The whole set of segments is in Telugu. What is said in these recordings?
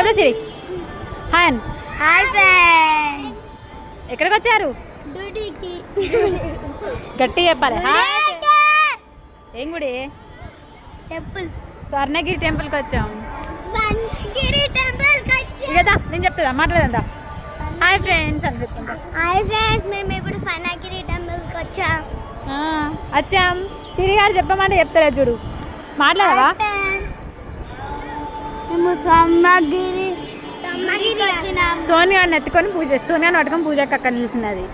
చెప్పు సిరి. హాయ్ అన్. Hi friends. ఎక్కడికి వచ్చారు? డ్యూటీకి. గట్టిగా చెప్పాలి. హాయ్. ఏం గుడి? టెంపుల్. స్వర్ణగిరి టెంపుల్కి వచ్చాం. స్వర్ణగిరి టెంపుల్కి వచ్చాం. కదా నేను చెప్తుందా మాట్లాడదా. హాయ్ ఫ్రెండ్స్ అని చెప్తుందా. హాయ్ ఫ్రెండ్స్, మేము ఇప్పుడు స్వర్ణగిరి టెంపుల్కి వచ్చాం. వచ్చాం. సిరి గారు చెప్పమంటే చెప్తారా చూడు. మాట్లాడవా? మేము స్వర్ణగిరి వచ్చినాం. సోనియాని ఎత్తుకొని పూజ, సోనియాని పట్టుకొని పూజకి అక్కడ నిలిచినది.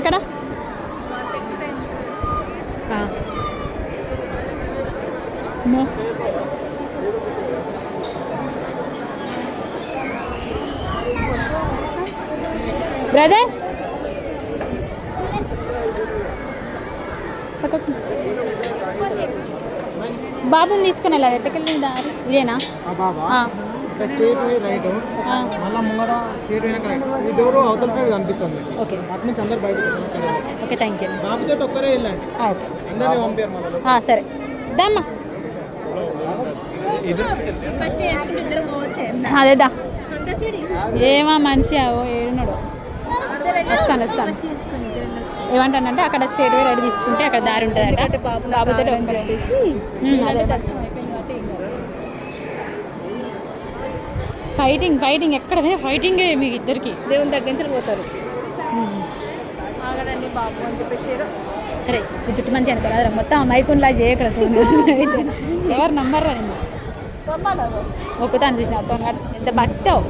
ఎక్కడ? బ్రదర్ బాబుని తీసుకుని వెళ్ళాలి. ఎట్టకెళ్ళి దారి ఇదేనా? స్ట్రేట్ రైట్, మళ్ళీ ముంగర స్ట్రేట్ వెనక రైట్. ఈ డోర్ అవతల సైడ్ కనిపిస్తుంది. ఓకే, అటు నుంచి అందరు బయటకు. Okay, thank you. బాబుతో ఒక్కరే వెళ్ళండి. ఓకే, అందరినీ పంపారు. సరే దమ్మా. అదేదా ఏమా మనిషి ఓ ఏడున్నాడు. వస్తాను. ఏమంటానంటే అక్కడ స్టేట్ వే రెడీ తీసుకుంటే అక్కడ దారి ఉంటుంది. బాబుతో ఫైటింగ్ ఎక్కడ ఫైటింగ్ మీకు ఇద్దరికి. దేవుని దగ్గర నుంచి పోతారు. ఆగడండి బాబు అని చెప్పేసి అరే ఈ జుట్టు మంచి అనుకోరా మొత్తం మైకున్లా చేయకరా. ఎవరు నంబర్ రా నిన్ను ఒప్పుతా అనిపించిన ఎంత భక్తావు.